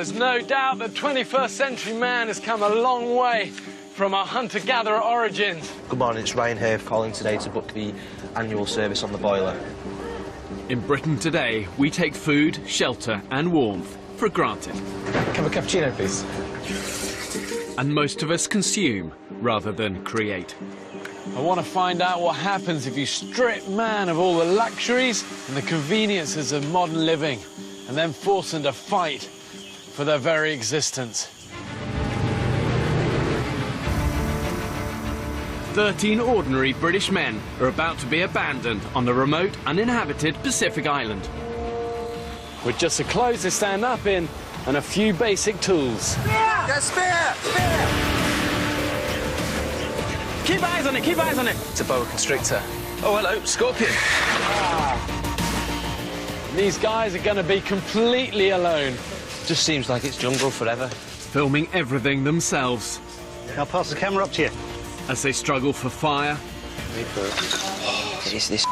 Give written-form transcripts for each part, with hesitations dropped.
there's no doubt that 21st century man has come a long way from our hunter-gatherer origins. Good morning, it's Ryan here calling today to book the annual service on the boiler. In Britain today, we take food, shelter and warmth for granted. Can I have a cappuccino, please? And most of us consume rather than create. I want to find out what happens if you strip man of all the luxuries and the conveniences of modern living and then force them to fight for their very existence. 13 ordinary British men are about to be abandoned on the remote, uninhabited Pacific island. With just the clothes they stand up in and a few basic tools. Spear! Spear! Spear! Keep eyes on it, keep eyes on it! It's a boa constrictor. Oh, hello, scorpion. These guys are going to be completely alone. Just seems like it's jungle forever. Filming everything themselves. I'll pass the camera up to you. As they struggle for fire, It is this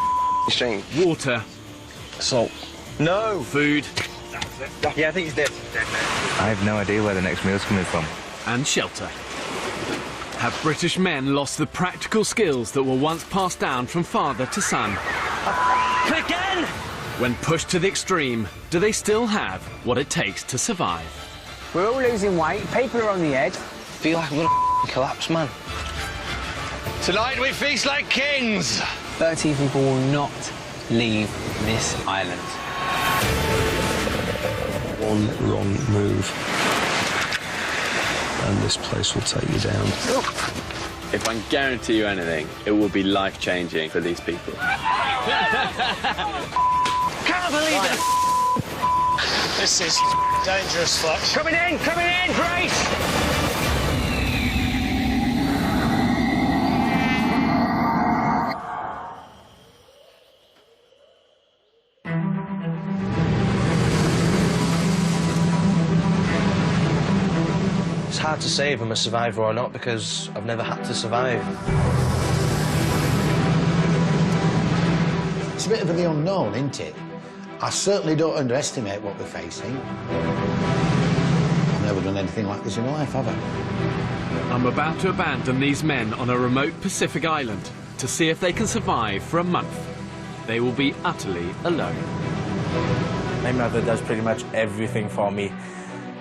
strange. water, Salt. No! food Yeah, I think he's dead. I have no idea where the next meal's coming from. and shelter. Have British men lost the practical skills that were once passed down from father to son? Again! When pushed to the extreme, do they still have what it takes to survive? We're all losing weight, people are on the edge. Feel like I'm gonna collapse, man. Tonight we feast like kings! 30 people will not leave this island. One wrong move, and this place will take you down. If I can guarantee you anything, it will be life-changing for these people. Can't believe it! This is dangerous fuck. Coming in, Grace! It's hard to say if I'm a survivor or not because I've never had to survive. It's a bit of the unknown, isn't it? I certainly don't underestimate what we're facing. I've never done anything like this in my life, have I? I'm about to abandon these men on a remote Pacific island to see if they can survive for a month. They will be utterly alone. My mother does pretty much everything for me.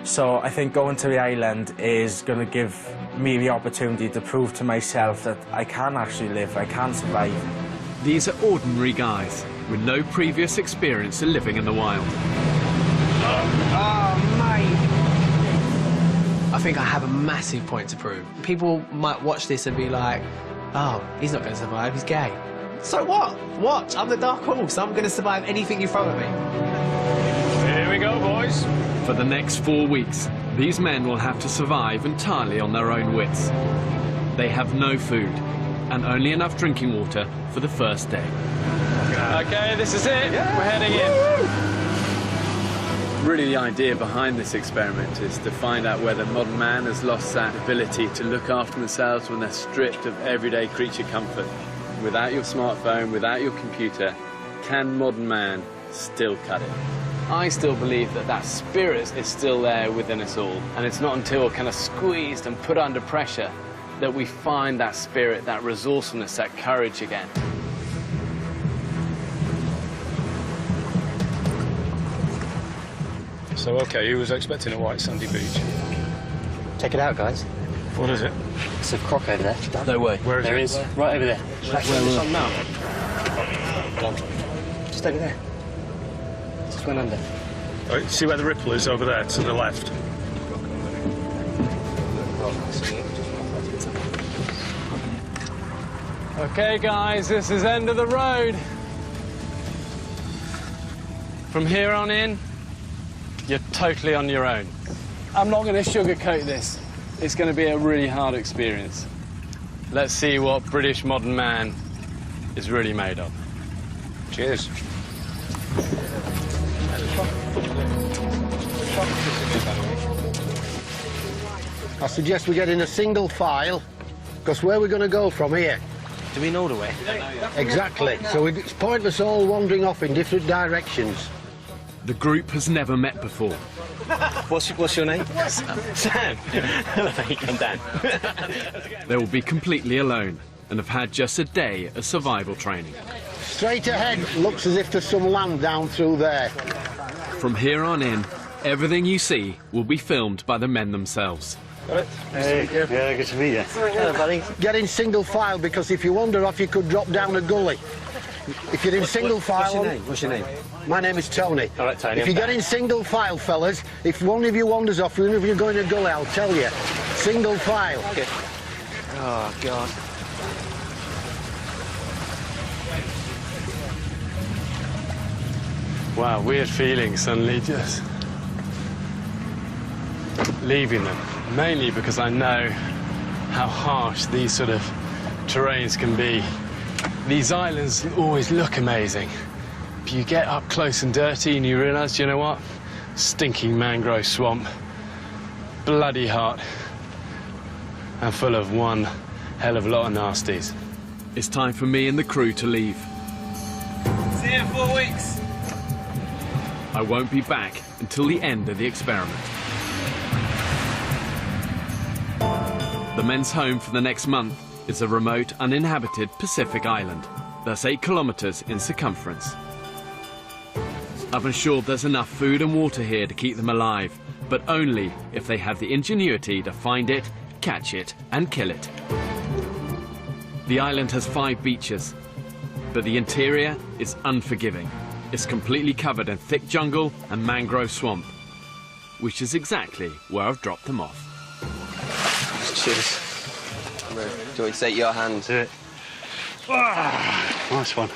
So I think going to the island is going to give me the opportunity to prove to myself that I can actually live, I can survive. These are ordinary guys with no previous experience of living in the wild. Oh, mate. I think I have a massive point to prove. People might watch this and be like, oh, he's not going to survive, he's gay. So what? Watch, I'm the dark horse. I'm going to survive anything you throw at me. Here we go, boys. For the next 4 weeks, these men will have to survive entirely on their own wits. They have no food and only enough drinking water for the first day. Okay, this is it. We're heading in. Really, the idea behind this experiment is to find out whether modern man has lost that ability to look after themselves when they're stripped of everyday creature comfort. Without your smartphone, without your computer, can modern man still cut it? I still believe that that spirit is still there within us all, and it's not until kind of squeezed and put under pressure that we find that spirit, that resourcefulness, that courage again. So, OK, who was expecting a white sandy beach? Check it out, guys. What is it? It's a croc over there. No way. Where is it? There is. Right over there. Where on now? Just over there. Just went under. Right, see where the ripple is over there, to the left? Okay, guys, this is end of the road. From here on in, you're totally on your own. I'm not going to sugarcoat this. It's going to be a really hard experience. Let's see what British modern man is really made of. Cheers. I suggest we get in a single file, because where we're going to go from here? Do we know the way? Exactly. So it's pointless all wandering off in different directions. The group has never met before. What's your name? Sam. I'm Dan. They will be completely alone and have had just a day of survival training. Straight ahead, looks as if there's some land down through there. From here on in, everything you see will be filmed by the men themselves. Hey, yeah, good to meet you. Hello, buddy. Get in single file, because if you wander off, you could drop down a gully. If you're in single file... What's your name? My name is Tony. All right, Tony. If you get in single file, fellas, if one of you wanders off, even if you're going to a gully, I'll tell you. Single file. Okay. Oh, God. Wow, weird feeling suddenly just leaving them. Mainly because I know how harsh these sort of terrains can be. These islands always look amazing. But you get up close and dirty and you realise, you know what? Stinking mangrove swamp, bloody hot, and full of one hell of a lot of nasties. It's time for me and the crew to leave. See you in 4 weeks. I won't be back until the end of the experiment. The men's home for the next month is a remote, uninhabited Pacific island. That's 8 kilometers in circumference. I've ensured there's enough food and water here to keep them alive, but only if they have the ingenuity to find it, catch it, and kill it. The island has 5 beaches, but the interior is unforgiving. It's completely covered in thick jungle and mangrove swamp, which is exactly where I've dropped them off. Cheers. Do you want me to take your hand? Do it. Nice one.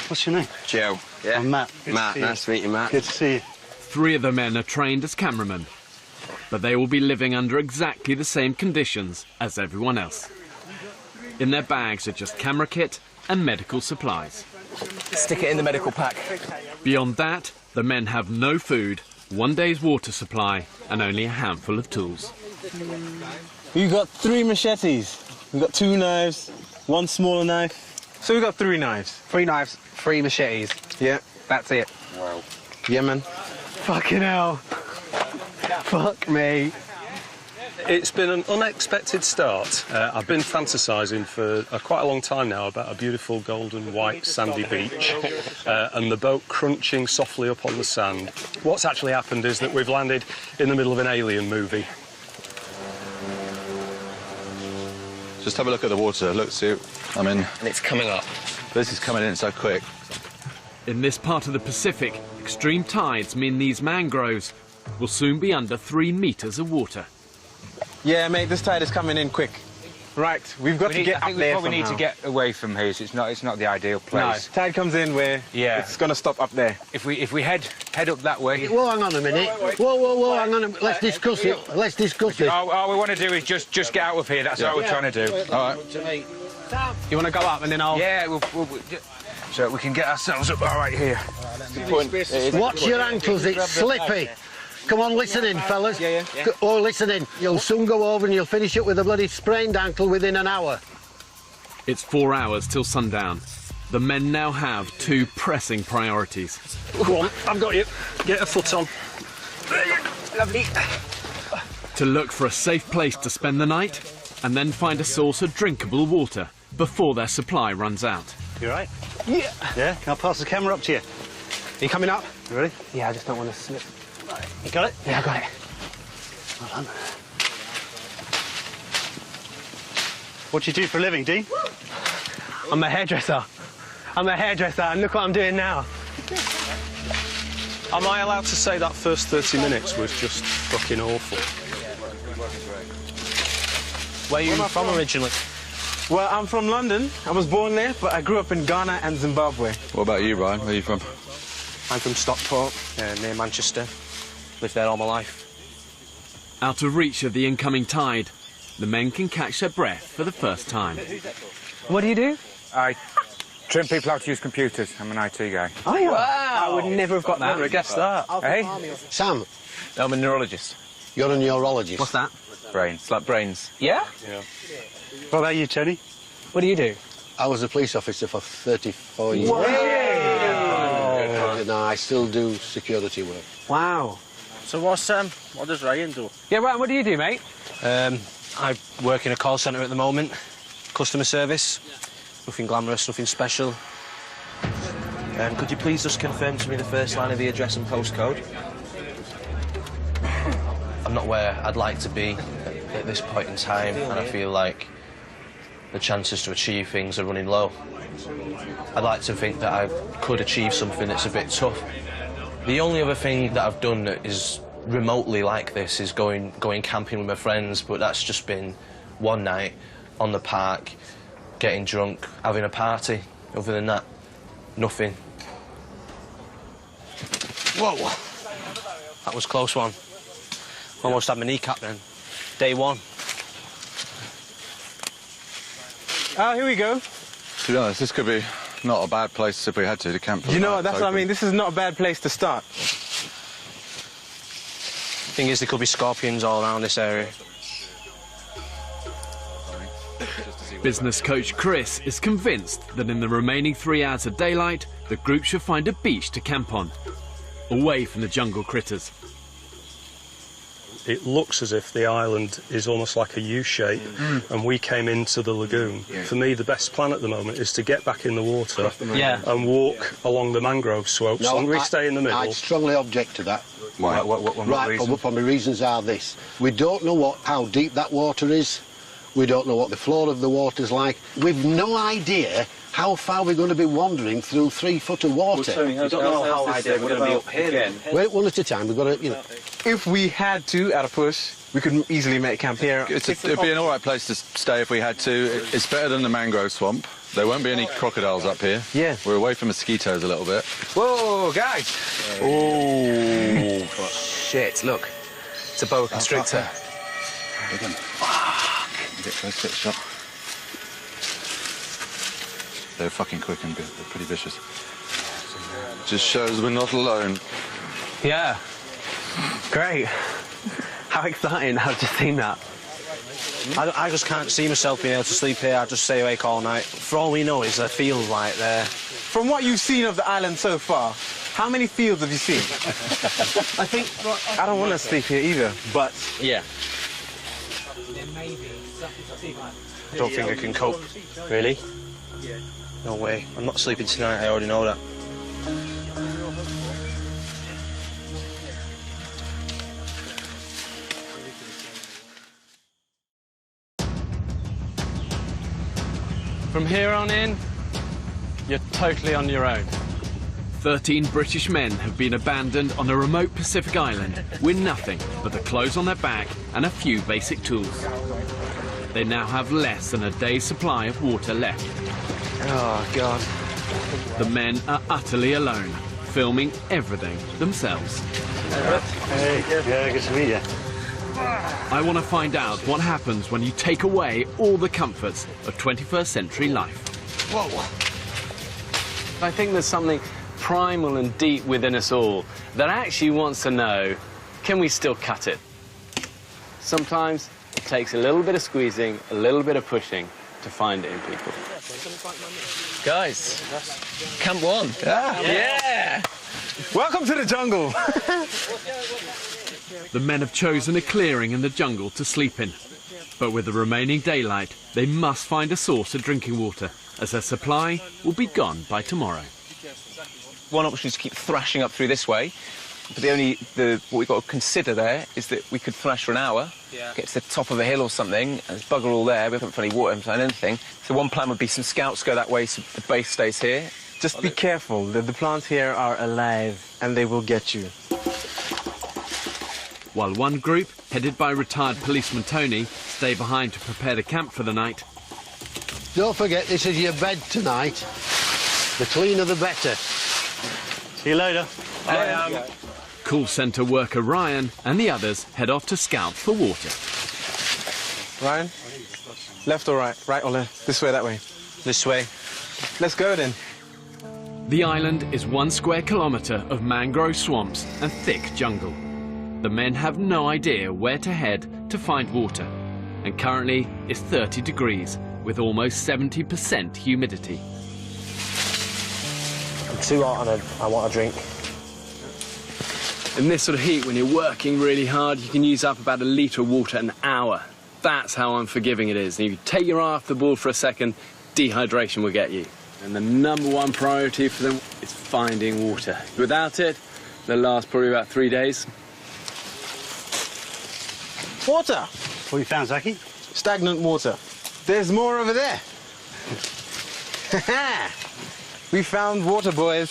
What's your name? Joe. Yeah. I'm Matt. Matt, nice to meet you, Matt. Good to see you. 3 of the men are trained as cameramen, but they will be living under exactly the same conditions as everyone else. In their bags are just camera kit and medical supplies. Stick it in the medical pack. Beyond that, the men have no food, 1 day's water supply, and only a handful of tools. We've got 3 machetes. We've got 2 knives, 1 smaller knife. So we've got 3 knives. 3 knives, 3 machetes. Yeah. That's it. Wow. Yeah, man. Fucking hell. Fuck me. It's been an unexpected start. I've been fantasising for quite a long time now about a beautiful golden white sandy beach and the boat crunching softly up on the sand. What's actually happened is that we've landed in the middle of an alien movie. Just have a look at the water. Look, see, I mean... And it's coming up. This is coming in so quick. In this part of the Pacific, extreme tides mean these mangroves will soon be under 3 meters of water. Yeah, mate, this tide is coming in quick. Right, we've got to get up there we need to get away from here. So it's not the ideal place. No, tide comes in where it's going to stop up there. If we head up that way. Whoa, hang on a minute. Whoa, hang on a minute. Let's discuss it. Let's discuss it. All we want to do is just get out of here. That's all we're trying to do. All right. You want to go up and then I'll... Yeah, so we can get ourselves up right here. Watch your ankles, it's slippy. Come on, listen in, fellas. Yeah. Oh, listen in. You'll soon go over and you'll finish it with a bloody sprained ankle within an hour. It's 4 hours till sundown. The men now have 2 pressing priorities. Go on, I've got you. Get a foot on. Lovely. To look for a safe place to spend the night, and then find a source of drinkable water before their supply runs out. You all right? Yeah. Yeah, can I pass the camera up to you? Are you coming up? You ready? Yeah, I just don't want to slip. You got it? Yeah, I got it. Well done. What do you do for a living, Dean? I'm a hairdresser. And look what I'm doing now. Am I allowed to say that first 30 minutes was just fucking awful? Where are you from originally? Well, I'm from London. I was born there, but I grew up in Ghana and Zimbabwe. What about you, Ryan? Where are you from? I'm from Stockport, near Manchester. Lived there all my life. Out of reach of the incoming tide, the men can catch their breath for the first time. What do you do? I train people how to use computers. I'm an IT guy. Oh, yeah. Wow! I would never have got that. Never guessed that. Hey? Sam, I'm a neurologist. you're a neurologist. What's that? Brains. It's like brains. Yeah? Yeah. What about you, Tony? What do you do? I was a police officer for 34 years. Wow. No, I still do security work. Wow. So what does Ryan do? Yeah, Ryan, what do you do, mate? I work in a call centre at the moment. Customer service. Nothing glamorous, nothing special. Could you please just confirm to me the first line of the address and postcode? I'm not where I'd like to be at this point in time, and I feel like the chances to achieve things are running low. I'd like to think that I could achieve something that's a bit tough. The only other thing that I've done that is remotely like this is going camping with my friends, but that's just been one night on the park, getting drunk, having a party. Other than that, nothing. Whoa! That was a close one. Almost had my kneecap then. Day one. Oh, here we go. To be honest, this could be not a bad place if we had to camp. You know what, that's what I mean. This is not a bad place to start. Thing is, there could be scorpions all around this area. Business coach Chris is convinced that in the remaining 3 hours of daylight, the group should find a beach to camp on, away from the jungle critters. It looks as if the island is almost like a U-shape, and we came into the lagoon. For me, the best plan at the moment is to get back in the water and walk along the mangrove slopes. No, we stay in the middle. I'd strongly object to that. Why? What my reasons are this. We don't know how deep that water is. We don't know what the floor of the water's like. We've no idea how far we're going to be wandering through 3 foot of water. We don't know how high we're going to be up here again. Wait, one at a time. We've got to, you know. If we had to, at a push, we could easily make camp here. It'd be an all right place to stay if we had to. It's better than the mangrove swamp. There won't be any crocodiles up here. Yeah. We're away from mosquitoes a little bit. Whoa, guys! Oh, shit, look. It's a boa constrictor. Get close to the shot. They're fucking quick and good. They're pretty vicious. Just shows we're not alone. Yeah. Great. How exciting. I've just seen that. I just can't see myself being able to sleep here. I just stay awake all night. For all we know is there fields right there. From what you've seen of the island so far, how many fields have you seen? I think... I don't want to sleep here either, but... Yeah. I don't think I can cope. Really? No way. I'm not sleeping tonight, I already know that. From here on in, you're totally on your own. 13 British men have been abandoned on a remote Pacific island with nothing but the clothes on their back and a few basic tools. They now have less than a day's supply of water left. Oh, God. The men are utterly alone, filming everything themselves. Hey, yeah, good to meet you. I want to find out what happens when you take away all the comforts of 21st century life. Whoa. I think there's something primal and deep within us all that actually wants to know, can we still cut it? Sometimes it takes a little bit of squeezing, a little bit of pushing to find it in people. Guys, Camp 1. Yeah! Welcome to the jungle! The men have chosen a clearing in the jungle to sleep in. But with the remaining daylight, they must find a source of drinking water, as their supply will be gone by tomorrow. One option is to keep thrashing up through this way, but what we've got to consider there is that we could thrash for an hour, get to the top of a hill or something, and there's bugger all there, we haven't found any water, we haven't found anything. So one plan would be some scouts go that way so the base stays here. Just be careful, the plants here are alive and they will get you. While one group, headed by retired policeman Tony, stay behind to prepare the camp for the night. Don't forget, this is your bed tonight. The cleaner the better. See you later. Call centre worker Ryan and the others head off to scout for water. Ryan, left or right? Right or left? This way, that way? This way. Let's go then. The island is 1 square kilometre of mangrove swamps and thick jungle. The men have no idea where to head to find water, and currently it's 30 degrees with almost 70% humidity. I'm too hot and I want a drink. In this sort of heat, when you're working really hard, you can use up about 1 litre of water an hour. That's how unforgiving it is. And if you take your eye off the ball for a second, dehydration will get you. And the #1 priority for them is finding water. Without it, they'll last probably about 3 days. Water! What have you found, Zaki? Stagnant water. There's more over there. We found water, boys.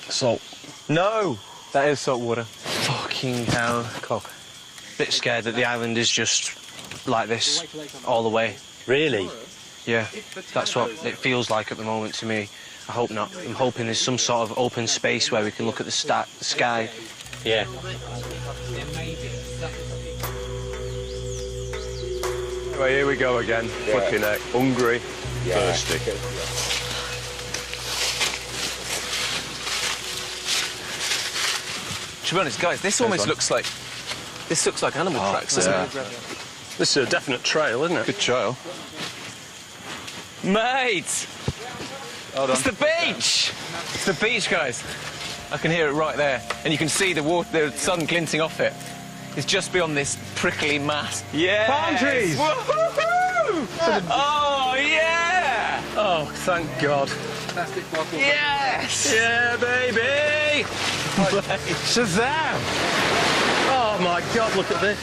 Salt. No! That is salt water. Fucking hell. Cock. Bit scared that the island is just like this all the way. Really? Yeah, that's what it feels like at the moment to me. I hope not. I'm hoping there's some sort of open space where we can look at the sky. Yeah. Well, here we go again. Flipping heck. Hungry. Thirsty. To be honest, guys, this almost looks like... This looks like animal tracks, doesn't it? This is a definite trail, isn't it? Good trail. Mate! Hold on. It's the beach! It's the beach, guys. I can hear it right there. And you can see the water, the sun glinting off it. It's just beyond this prickly mass. Yeah! Palm trees! Woohoo! Oh, yeah! Oh, thank God. Yes! Yeah, baby! Shazam! Oh, my God, look at this.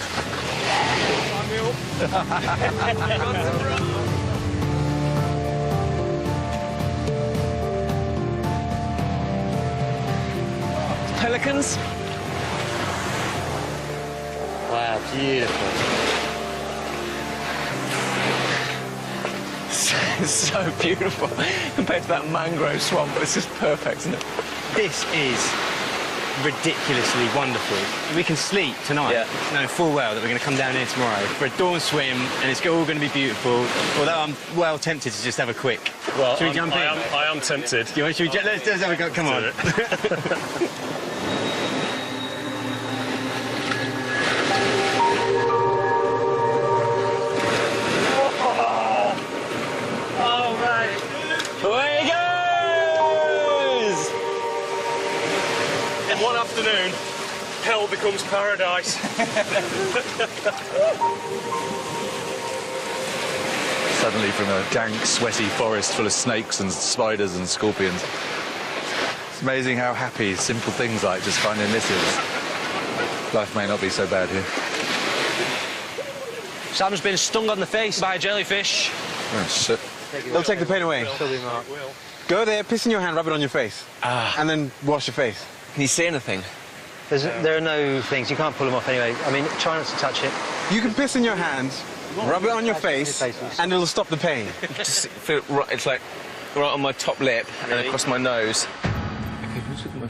Pelicans? Wow, beautiful. So beautiful. Compared to that mangrove swamp, this is perfect, isn't it? This is ridiculously wonderful. We can sleep tonight, knowing full well that we're going to come down here tomorrow for a dawn swim, and it's all going to be beautiful. Although I'm well tempted to just have a quick. Well, should we jump in? I am tempted. Do you want, should we, let's have a go. Come on. One afternoon, hell becomes paradise. Suddenly from a dank, sweaty forest full of snakes and spiders and scorpions. It's amazing how happy simple things like just finding this is. Life may not be so bad here. Sam's been stung on the face by a jellyfish. Oh, shit. They'll take the pain away. Go there, piss in your hand, rub it on your face. And then wash your face. Can you see anything? There are no things. You can't pull them off anyway. I mean, try not to touch it. You can piss in your hand, rub it on your face, and it'll stop the pain. Just feel right, it's like right on my top lip and across my nose.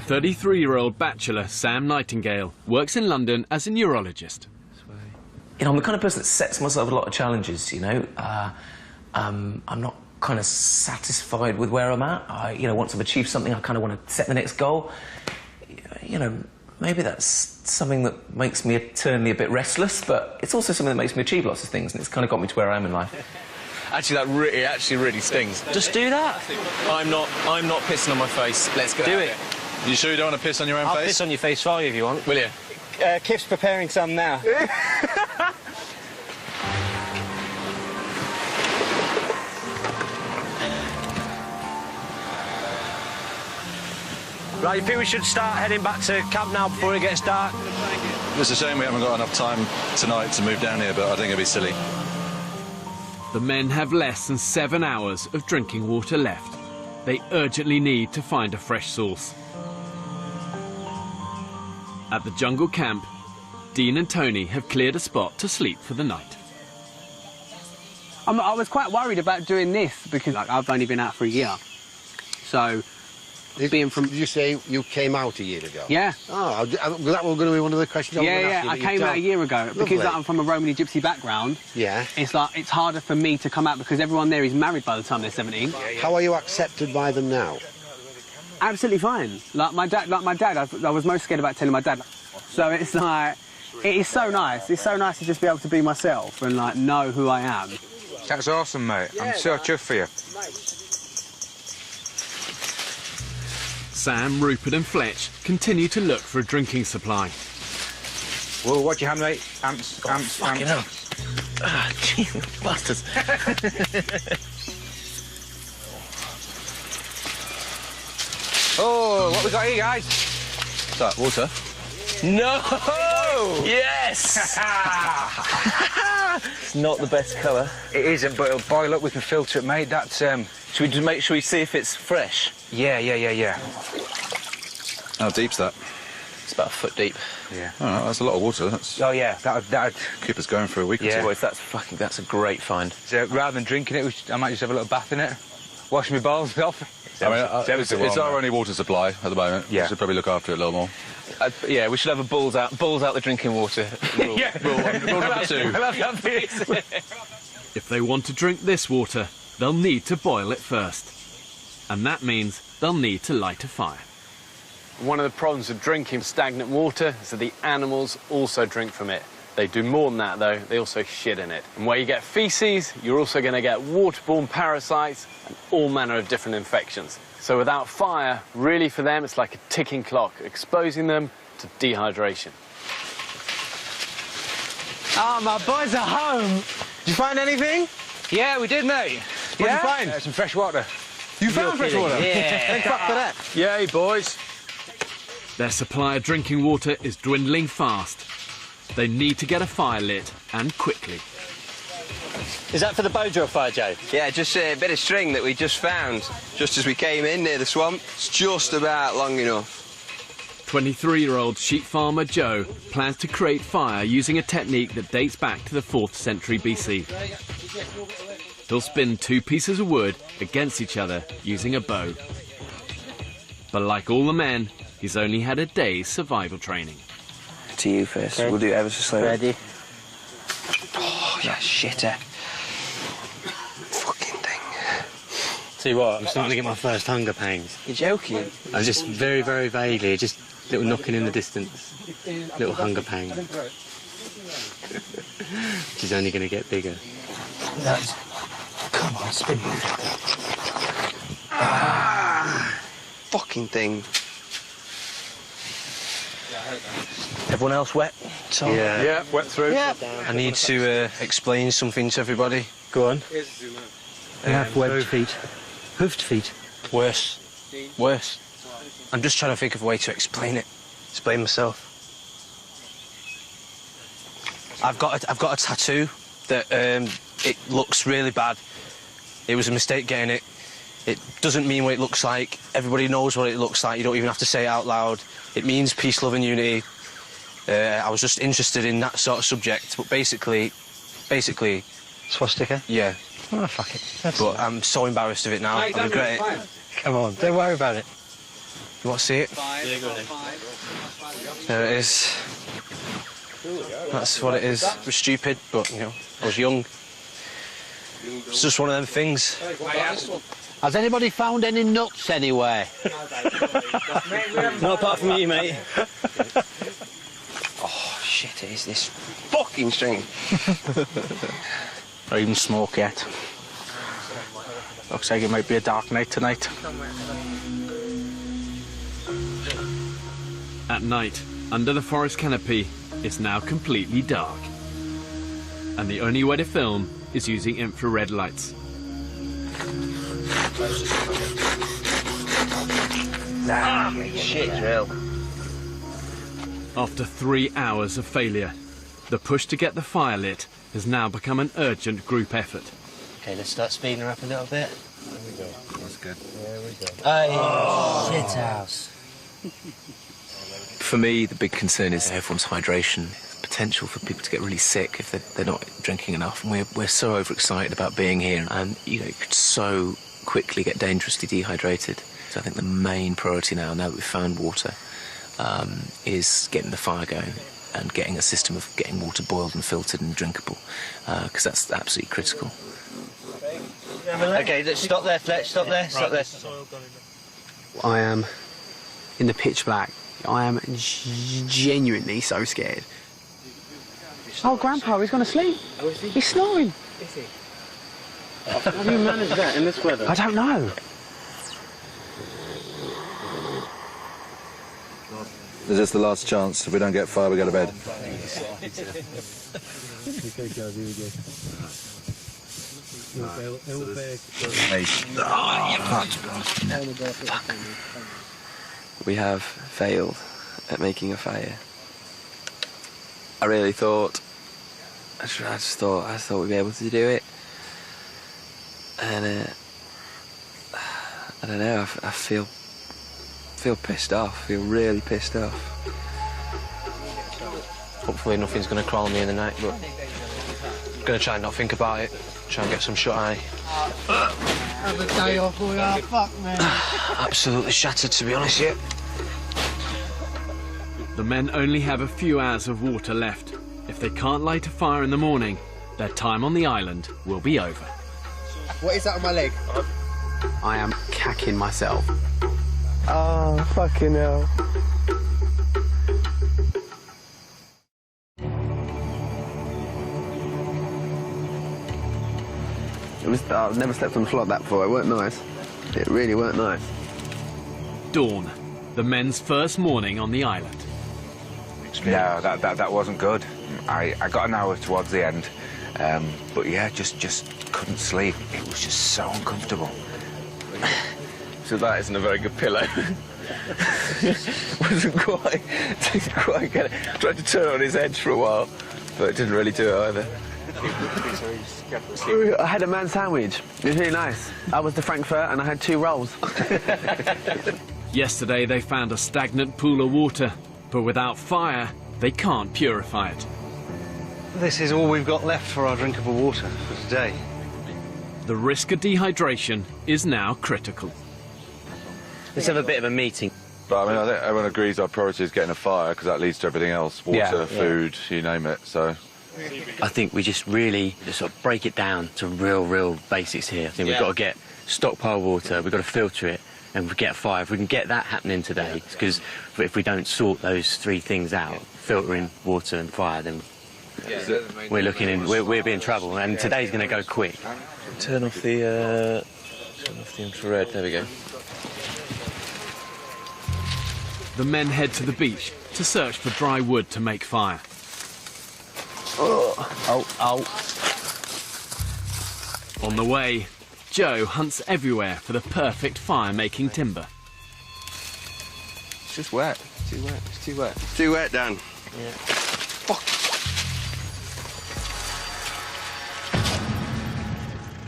33-year-old bachelor Sam Nightingale works in London as a neurologist. You know, I'm the kind of person that sets myself a lot of challenges, you know. I'm not kind of satisfied with where I'm at. You know, once I've achieved something, I kind of want to set the next goal. You know, maybe that's something that makes me eternally a bit restless, but it's also something that makes me achieve lots of things, and it's kind of got me to where I am in life. Actually, it actually really stings. Just do that. I'm not pissing on my face. Let's go. Do it. You sure you don't want to piss on your own face? I'll piss on your face for you if you want. Will you? Kip's preparing some now. Right, you think we should start heading back to camp now before it gets dark? It's a shame we haven't got enough time tonight to move down here, but I think it'd be silly. The men have less than 7 hours of drinking water left. They urgently need to find a fresh source. At the jungle camp, Dean and Tony have cleared a spot to sleep for the night. I was quite worried about doing this because I've only been out for a year. So, being from... Did you say you came out a year ago? Yeah. Oh, that was going to be one of the questions I was going to ask you. I came out a year ago. Lovely. Because I'm from a Romany Gypsy background, yeah, it's harder for me to come out because everyone there is married by the time they're 17. How are you accepted by them now? Absolutely fine. Like my dad, I was most scared about telling my dad. So it's like, it is so nice. It's so nice to just be able to be myself and like know who I am. That's awesome, mate. I'm so chuffed for you. Sam, Rupert and Fletch continue to look for a drinking supply. Whoa, watch your hand, mate. Ants, ants, fucking ants. Ah, Jesus, bastards. Oh, what we got here, guys? What's that, water? No! Yes! It's not the best colour. It isn't, but it'll boil up. We can filter it, mate. That's, Should we just make sure we see if it's fresh? Yeah. How deep's that? It's about a foot deep. Yeah. Oh, that's a lot of water. That's... Oh, yeah, that'd... keep us going for a week or two. Boys, that's a great find. So, rather than drinking it, I might just have a little bath in it. Wash my balls off. I mean, it's our only water supply at the moment. Yeah. We should probably look after it a little more. Yeah, we should have a balls out the drinking water rule. Yeah. Rule number 2. If they want to drink this water, they'll need to boil it first. And that means they'll need to light a fire. One of the problems with drinking stagnant water is that the animals also drink from it. They do more than that, though. They also shit in it. And where you get feces, you're also going to get waterborne parasites and all manner of different infections. So without fire, really for them, it's like a ticking clock, exposing them to dehydration. Oh, my boys are home. Did you find anything? Yeah, we did, mate. What'd you find? Some fresh water. You found fresh water? Yeah. Thank fuck for that. Yay, boys. Their supply of drinking water is dwindling fast. They need to get a fire lit, and quickly. Is that for the bow drill fire, Joe? Yeah, just a bit of string that we just found, just as we came in near the swamp. It's just about long enough. 23-year-old sheep farmer Joe plans to create fire using a technique that dates back to the 4th century BC. He'll spin 2 pieces of wood against each other using a bow. But like all the men, he's only had a day's survival training. To you first. Okay. We'll do it ever so slowly. Ready? Oh, you shitter. Fucking thing. See what? I'm starting to get my first hunger pains. You're joking? I'm just very, very vaguely, just little knocking in the distance. Little hunger pain. Which is only going to get bigger. That's... Come on, spin me. Fucking thing. Everyone else wet? So, Yeah, wet through. Yeah. I need to explain something to everybody. Go on. They have webbed feet. Hoofed feet. Worse. Worse. I'm just trying to think of a way to explain it. Explain myself. I've got a tattoo that it looks really bad. It was a mistake getting it. It doesn't mean what it looks like. Everybody knows what it looks like. You don't even have to say it out loud. It means peace, love and unity. I was just interested in that sort of subject, but basically... Swastika? Yeah. Oh, fuck it. But I'm so embarrassed of it now. I regret it. Come on, don't worry about it. You want to see it? Yeah, go ahead. There it is. That's what it is. It was stupid, but, you know, I was young. It's just one of them things. Has anybody found any nuts anywhere? Not apart from you, mate. Oh, shit, it is this fucking string. Not even smoke yet. Looks like it might be a dark night tonight. At night, under the forest canopy, it's now completely dark. And the only way to film is using infrared lights. Shit, drill. After 3 hours of failure, the push to get the fire lit has now become an urgent group effort. Okay, let's start speeding her up a little bit. There we go. That's good. There we go. Oh, shit house. For me, the big concern is everyone's hydration. Potential for people to get really sick if they're not drinking enough. And we're so overexcited about being here, and you know, you could so quickly get dangerously dehydrated. So I think the main priority now that we've found water, is getting the fire going and getting a system of getting water boiled and filtered and drinkable, because that's absolutely critical. Okay, let's stop there, Fletch. Stop there. Stop there. I am in the pitch black. I am genuinely so scared. Oh, Grandpa, he's gone to sleep. He's snoring. Is he? How do you manage that in this weather? I don't know. This is the last chance. If we don't get fire, we go to bed. We have failed at making a fire. I really thought, I thought we'd be able to do it. And I don't know, I feel pissed off, I feel really pissed off. Hopefully nothing's going to crawl on me in the night, but I'm going to try and not think about it, try and get some shut-eye. Have a day off, we are fucked, man. Absolutely shattered, to be honest, yeah. The men only have a few hours of water left. If they can't light a fire in the morning, their time on the island will be over. What is that on my leg? I am cacking myself. Oh, fucking hell. I've never slept on the floor like that before. It weren't nice. It really weren't nice. Dawn, the men's first morning on the island. No, that wasn't good. I got an hour towards the end, but yeah, just couldn't sleep. It was just so uncomfortable. So that isn't a very good pillow. didn't quite get it. Tried to turn it on his edge for a while, but it didn't really do it either. I had a man sandwich. It was really nice. I was the Frankfurt and I had 2 rolls. Yesterday they found a stagnant pool of water, but without fire, they can't purify it. This is all we've got left for our drinkable water for today. The risk of dehydration is now critical. Let's have a bit of a meeting. But I mean, I think everyone agrees our priority is getting a fire because that leads to everything else. Water, food, you name it, so... I think we just really sort of break it down to real basics here. I think we've got to get stockpile water, we've got to filter it, and we get a fire. If we can get that happening today, because if we don't sort those 3 things out, filtering, water and fire, then we're looking in, we'll be in trouble, and today's going to go quick. Turn off the infrared, there we go. The men head to the beach to search for dry wood to make fire. On the way, Joe hunts everywhere for the perfect fire-making timber. It's just wet. It's too wet. It's too wet. It's too wet, Dan. Yeah. Fuck.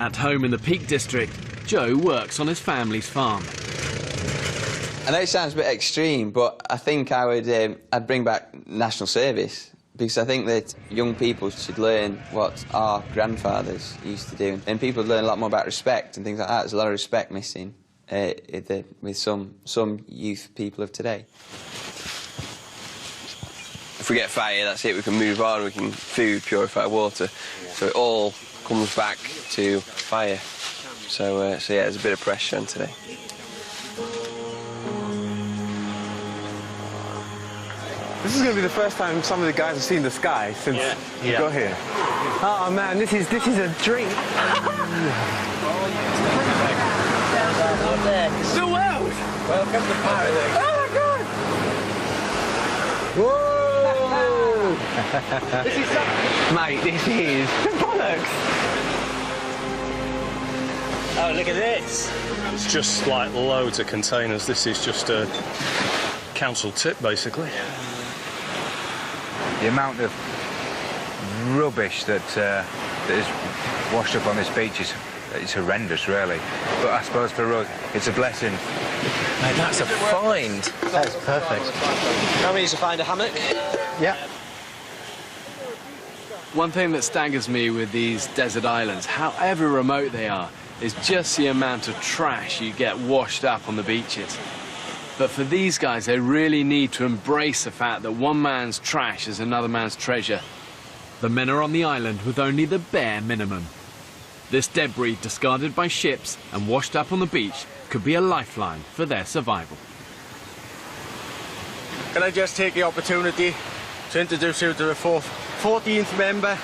At home in the Peak District, Joe works on his family's farm. I know it sounds a bit extreme, but I think I'd bring back national service. Because I think that young people should learn what our grandfathers used to do. And people learn a lot more about respect and things like that. There's a lot of respect missing with some youth people of today. If we get fire, that's it, we can move on, we can food, purify water. So it all comes back to fire. So yeah, there's a bit of pressure on today. This is going to be the first time some of the guys have seen the sky since we got here. Oh man, this is a dream. The world! Welcome to paradise. Oh my god! Whoa! This is mate, this is bollocks. Oh, look at this. It's just like loads of containers. This is just a council tip, basically. The amount of rubbish that is washed up on this beach is horrendous, really. But I suppose for us, it's a blessing. Mate, that's a find. That's perfect. How many to find a hammock? Yeah. One thing that staggers me with these desert islands, however remote they are, is just the amount of trash you get washed up on the beaches. But for these guys, they really need to embrace the fact that one man's trash is another man's treasure. The men are on the island with only the bare minimum. This debris, discarded by ships and washed up on the beach, could be a lifeline for their survival. Can I just take the opportunity to introduce you to the 14th member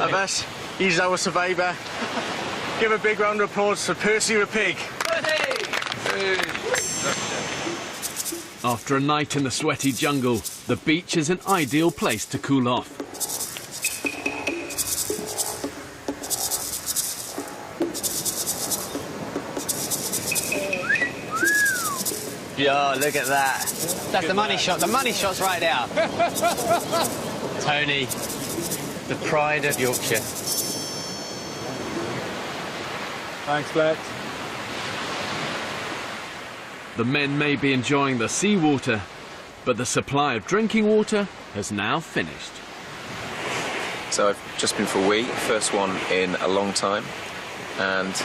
of us? He's our survivor. Give a big round of applause for Percy the Pig. After a night in the sweaty jungle, the beach is an ideal place to cool off. Yo, look at that. That's the money shot. The money shot's right there. Tony, the pride of Yorkshire. Thanks, Flex. The men may be enjoying the seawater, but the supply of drinking water has now finished. So I've just been for a wee, first one in a long time, and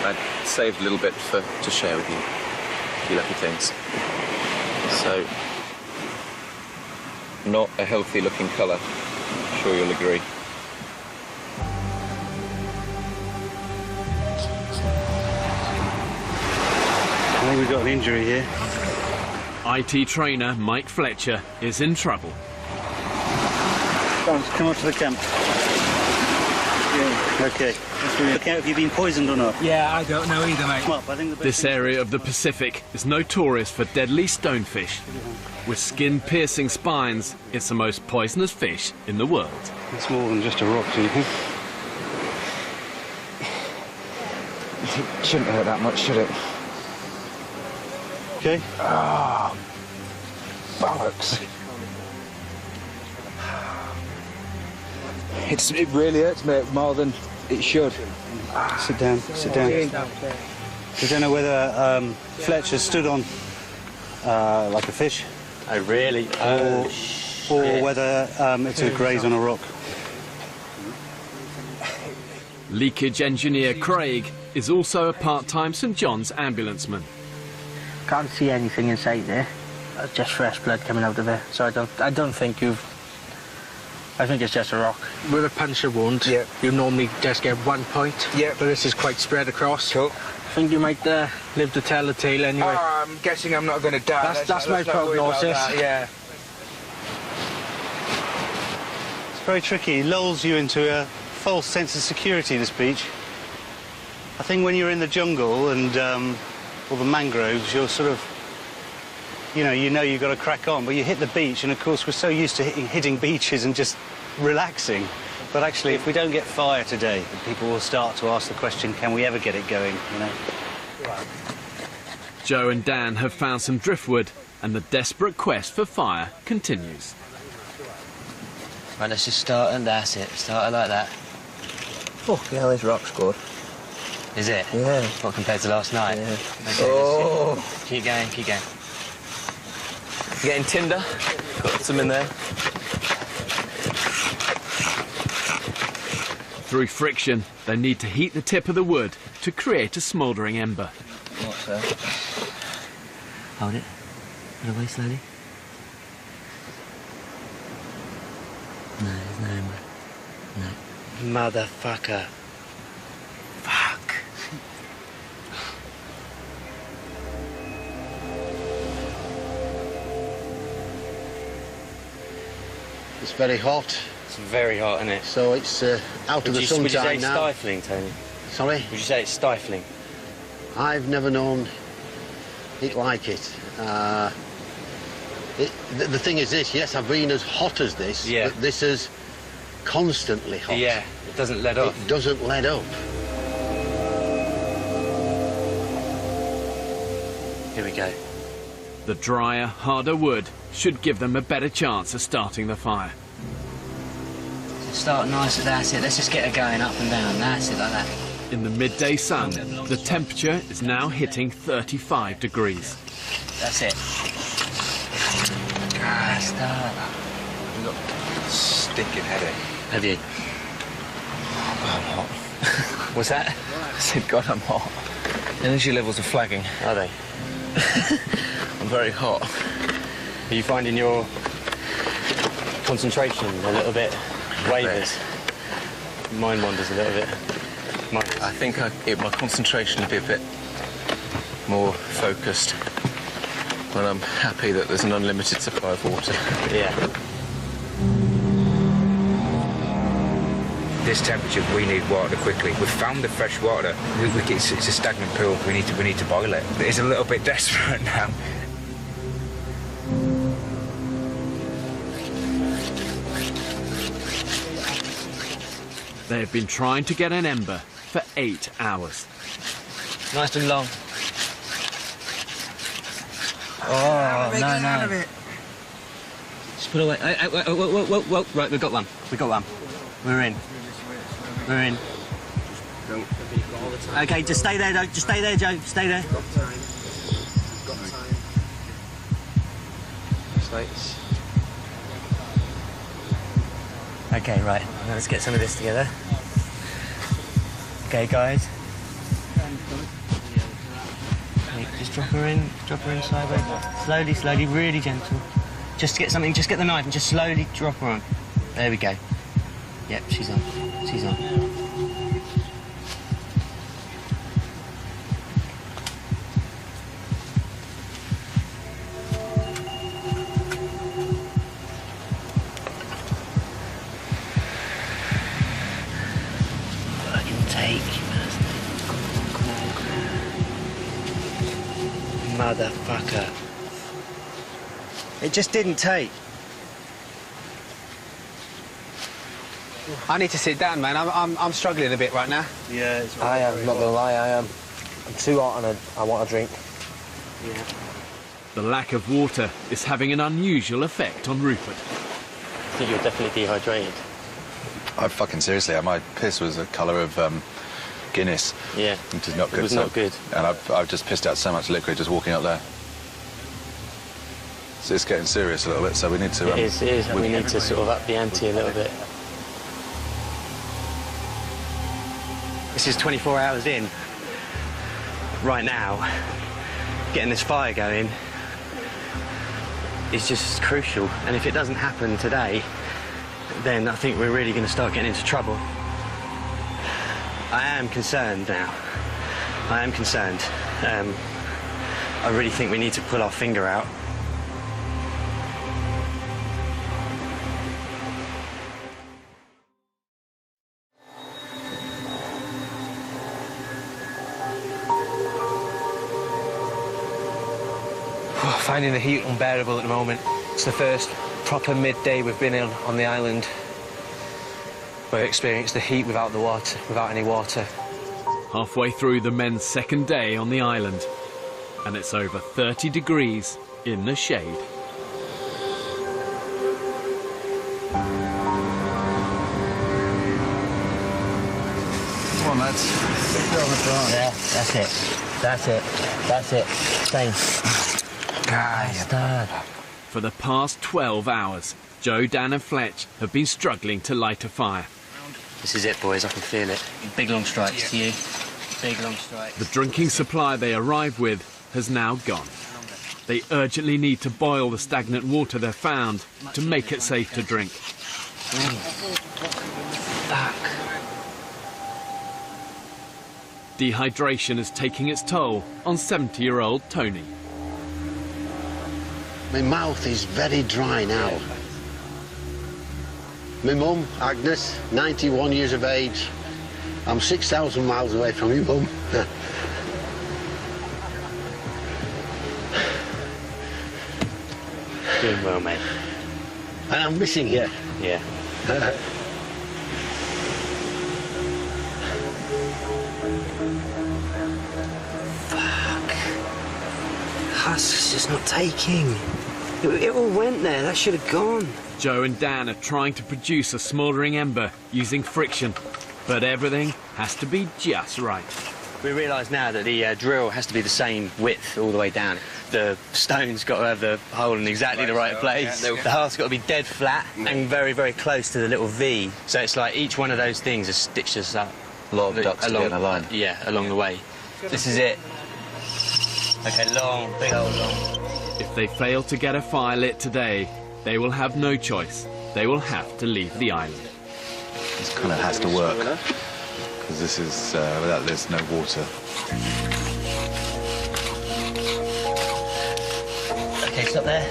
I saved a little bit to share with you. A few lucky things. So, not a healthy looking colour, I'm sure you'll agree. I think we've got an injury here. IT trainer Mike Fletcher is in trouble. Come up to the camp. Yeah, OK. Look out if you've been poisoned or not. Yeah, I don't know either, mate. Come up, I think the This area of the Pacific is notorious for deadly stonefish. With skin-piercing spines, it's the most poisonous fish in the world. It's more than just a rock, do you think? It shouldn't hurt that much, should it? OK. Ah, bollocks. It really hurts me more than it should. Sit down, sit down. We don't know whether Fletcher stood on like a fish. Oh, really? Or whether it's a graze on a rock. Leakage engineer Craig is also a part-time St John's ambulanceman. Can't see anything inside there. Just fresh blood coming out of it. So I don't think you've... I think it's just a rock. With a puncture wound, you normally just get 1 point. Yeah. But this is quite spread across. Cool. I think you might live to tell the tale anyway. Oh, I'm guessing I'm not going to die. That's my prognosis. Yeah. It's very tricky. It lulls you into a false sense of security, this beach. I think when you're in the jungle and all the mangroves, you're sort of, you know you've got to crack on, but you hit the beach, and of course we're so used to hitting beaches and just relaxing. But actually, if we don't get fire today, people will start to ask the question, can we ever get it going, you know? Joe and Dan have found some driftwood, and the desperate quest for fire continues. Right, let's just start, and that's it. Start it like that. Fucking hell, this rock's good. Is it? Yeah. What, compared to last night? Yeah. Okay, Oh! Keep going, keep going. Getting tinder, got some in there. Through friction, they need to heat the tip of the wood to create a smouldering ember. What's that? Hold it. Put it away slowly. No, there's no ember. No. Motherfucker. Fuck. It's very hot. It's very hot, isn't it? So it's out of the sunshine now. Would you say it's stifling, Tony? Sorry? Would you say it's stifling? I've never known it like it. The thing is this, yes, I've been as hot as this, but this is constantly hot. Yeah, it doesn't let up. It doesn't let up. Here we go. The drier, harder wood should give them a better chance of starting the fire. Start nice, that's it. Let's just get it going up and down. That's it, like that. In the midday sun, the temperature is now hitting 35 degrees. That's it. Start. I've got a stinking headache. Have you? I'm hot. What's that? I said, God, I'm hot. Energy levels are flagging. Are they? I'm very hot. Are you finding your concentration a little bit wavers? Mine wanders a little bit. I think my concentration will be a bit more focused when I'm happy that there's an unlimited supply of water. Yeah. This temperature, we need water quickly. We've found the fresh water. It's a stagnant pool. We need to boil it. It's a little bit desperate now. They have been trying to get an ember for 8 hours. Nice and long. Oh, no. Just put away. Whoa. Right, we've got one. We're in. Okay, just stay there, Joe. Stay there. Got time. Snakes. Okay, right. Now let's get some of this together. Okay, guys. Okay, just drop her in sideways. Slowly, really gentle. Just to get something, just get the knife and just slowly drop her on. There we go. Yep, she's on. Motherfucker. It just didn't take. I need to sit down, man. I'm struggling a bit right now. Yeah, it's I am, not gonna lie, I am. I'm too hot and I want a drink. Yeah. The lack of water is having an unusual effect on Rupert. I think you're definitely dehydrated. Seriously, my piss was the colour of Guinness. Yeah. Which is not good. It was not good. And I've just pissed out so much liquid just walking up there. So it's getting serious a little bit, so we need to... It is. We need to sort of up the ante a little bit. This is 24 hours in. Right now, getting this fire going is just crucial. And if it doesn't happen today, then I think we're really going to start getting into trouble. I am concerned now. I really think we need to pull our finger out. Finding the heat unbearable at the moment. It's the first proper midday we've been on the island. We've experienced the heat without any water. Halfway through the men's second day on the island, and it's over 30 degrees in the shade. Come on, lads. Yeah, that's it. Stay. Bastard. For the past 12 hours, Joe, Dan and Fletch have been struggling to light a fire. This is it, boys. I can feel it. Big long strikes to you. Big long strikes. The drinking supply they arrived with has now gone. They urgently need to boil the stagnant water they've found to make it safe to drink. Fuck. Dehydration is taking its toll on 70-year-old Tony. My mouth is very dry now. My mum, Agnes, 91 years of age. I'm 6,000 miles away from you, mum. Doing well, mate. And I'm missing you. Yeah. Fuck. Husk's just not taking. It all went there. That should have gone. Joe and Dan are trying to produce a smouldering ember using friction, but everything has to be just right. We realise now that the drill has to be the same width all the way down. The stone's got to have the hole in exactly the right place. The heart's got to be dead flat and very, very close to the little V. So it's like each one of those things has stitched us up. A lot of ducks to get in a line. Yeah, along the way. This is it. Okay, long, big old long. If they fail to get a fire lit today, they will have no choice. They will have to leave the island. This kind of has to work, because this is, without this, no water. Okay, stop there.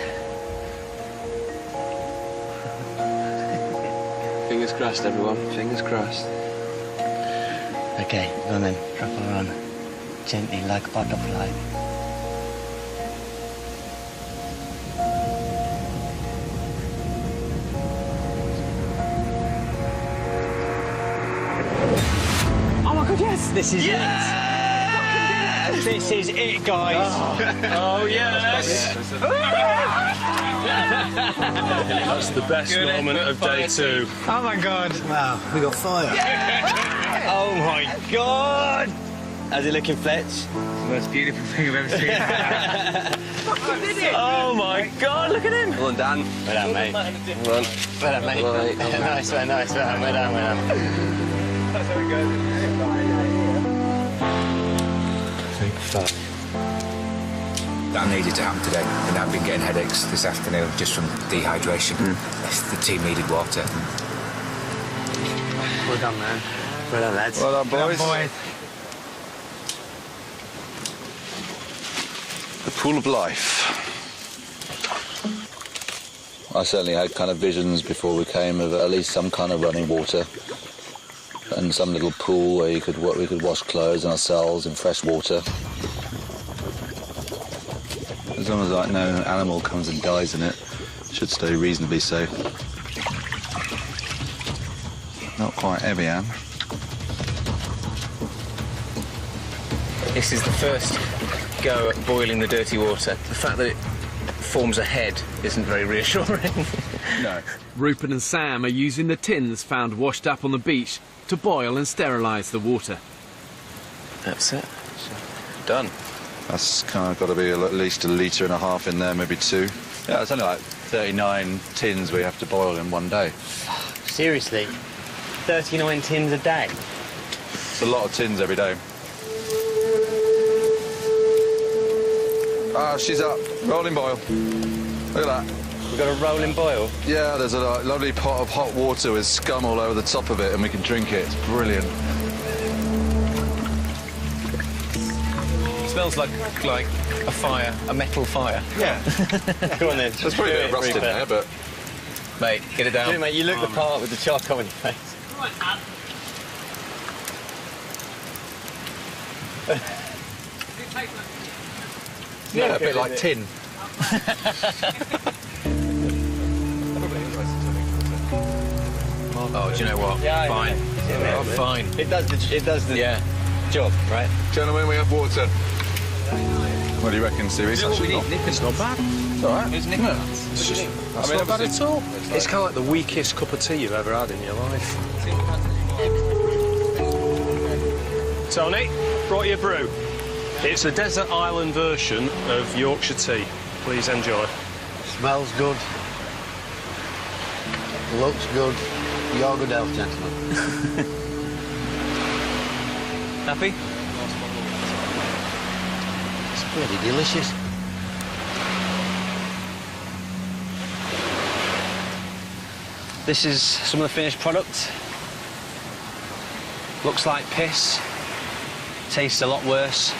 Fingers crossed, everyone. Fingers crossed. Okay, go on then. Drop her on. Gently, like a butterfly. God, yes! This is it! This is it, guys! Oh, yes! That's the best moment of day 2. Oh, my God! Wow, we got fire. Oh, my God! How's it looking, Fletch? The most beautiful thing I've ever seen. Oh, my God, look at him! Well done. Well done, mate. Well Well done, mate. Nice one, nice one. Well done, well done. That's how it goes. That needed to happen today, and I've been getting headaches this afternoon just from dehydration. The team needed water. Well done, man. Well done, lads. Well done, boys. The pool of life. I certainly had kind of visions before we came of at least some kind of running water and some little pool where we could wash clothes and ourselves in fresh water. As long as like no animal comes and dies in it, it should stay reasonably safe. Not quite heavy, Anne. This is the first go at boiling the dirty water. The fact that it forms a head isn't very reassuring. No. Rupert and Sam are using the tins found washed up on the beach to boil and sterilise the water. That's it. Done. That's kind of got to be at least 1.5 litres in there, maybe 2. Yeah, it's only like 39 tins we have to boil in one day. Seriously? 39 tins a day? It's a lot of tins every day. Ah, she's up. Rolling boil. Look at that. We've got a rolling boil? Yeah, there's a lovely pot of hot water with scum all over the top of it, and we can drink it. It's brilliant. It smells like a fire, a metal fire. Yeah. Go on then. There's probably a bit of rust in there, but... Mate, get it down. Do it, mate. You look the part with the charcoal on your face. Yeah, a bit like tin. Oh, do you know what? Yeah, fine. Yeah, fine. It does the job, right? Gentlemen, we have water. What do you reckon, Stevie? It's not bad. It's all right. It's just, I mean, not bad at all. It's kind of like the weakest cup of tea you've ever had in your life. Tony, brought you a brew. It's a desert island version of Yorkshire tea. Please enjoy. Smells good. Looks good. You're good health, gentlemen. Happy? It's pretty delicious. This is some of the finished product. Looks like piss. Tastes a lot worse.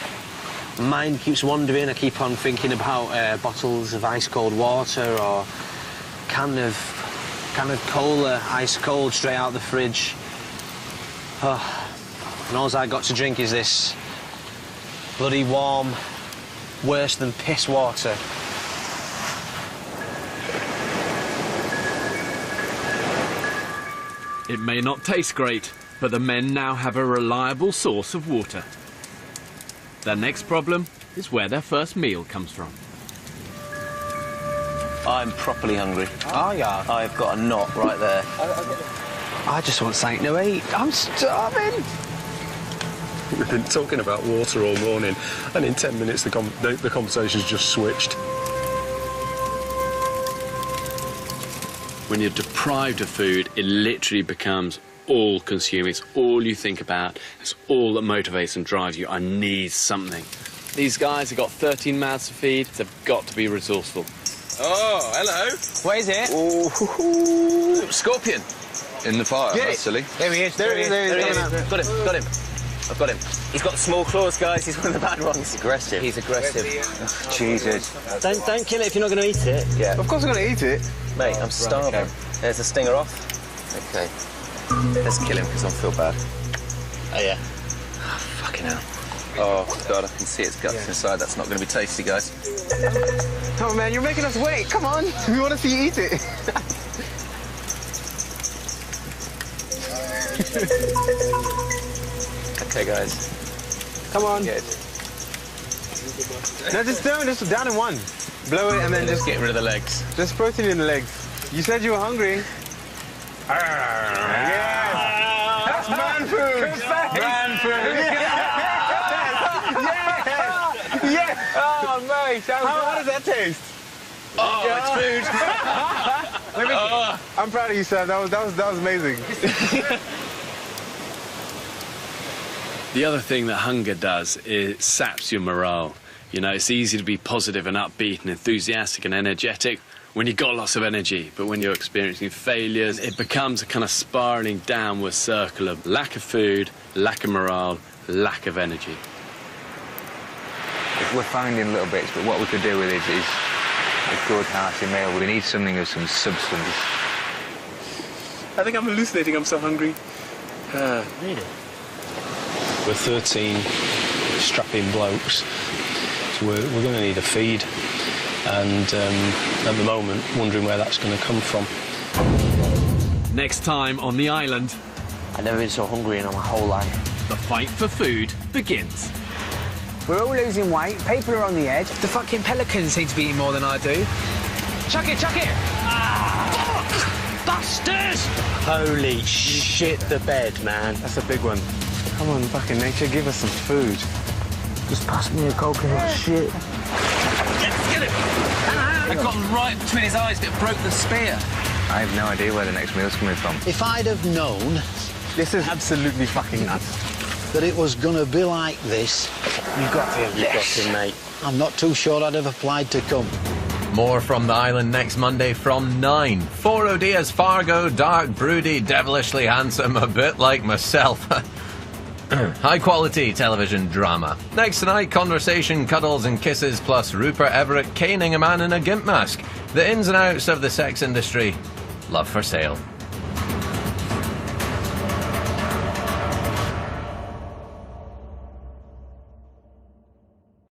Mind keeps wandering. I keep on thinking about bottles of ice cold water or can of cola, ice cold, straight out of the fridge. Oh. And all I got to drink is this bloody warm, worse than piss water. It may not taste great, but the men now have a reliable source of water. Their next problem is where their first meal comes from. I'm properly hungry. Oh, yeah. I've got a knot right there. I just want something to eat. I'm starving. We've been talking about water all morning, and in 10 minutes the conversation's just switched. When you're deprived of food, it literally becomes all-consuming. It's all you think about. It's all that motivates and drives you. I need something. These guys have got 13 mouths to feed. They've got to be resourceful. Oh, hello. What is it? Ooh, scorpion. In the fire, that's silly. There he is. There he is. Got him. I've got him. He's got small claws, guys. He's one of the bad ones. Aggressive. He's aggressive. Jesus. Don't kill it if you're not going to eat it. Yeah. Of course I'm going to eat it. Mate, I'm starving. Right, okay. There's the stinger off. Okay. Let's kill him because I feel bad. Oh, yeah. Oh, fucking hell. Oh, God, I can see its guts inside. That's not going to be tasty, guys. Oh, man, you're making us wait. Come on. We want to see you eat it. Okay. Okay, guys. Come on. Good. No, just down in one. Blow it and then just get rid of the legs. There's protein in the legs. You said you were hungry. Yes! That's man food! Man food! Yes! Yes! Oh, mate! How does that taste? Oh, it's food! I'm proud of you, sir. That was amazing. The other thing that hunger does is it saps your morale. You know, it's easy to be positive and upbeat and enthusiastic and energetic when you've got lots of energy, but when you're experiencing failures, it becomes a kind of spiralling downward circle of lack of food, lack of morale, lack of energy. We're finding little bits, but what we could do with it is a good hearty meal. We need something of some substance. I think I'm hallucinating, I'm so hungry. Really? We're 13 strapping blokes, so we're going to need a feed. And at the moment, wondering where that's going to come from. Next time on the island, I've never been so hungry in my whole life. the fight for food begins. We're all losing weight, people are on the edge. The fucking pelicans seem to be eating more than I do. Chuck it, chuck it! Ah! Busters! Holy shit, the bed, man. That's a big one. Come on, fucking nature, give us some food. Just pass me a coconut shit. Get it! I got him right between his eyes that broke the spear. I have no idea where the next meal's coming from. If I'd have known... This is absolutely fucking nuts. ...that it was going to be like this... You've got him, you've got him, mate. I'm not too sure I'd have applied to come. More from the island next Monday from 9. 4 Diaz Fargo, dark, broody, devilishly handsome, a bit like myself. High-quality television drama. Next tonight, conversation, cuddles and kisses, plus Rupert Everett caning a man in a gimp mask. The ins and outs of the sex industry. Love for sale.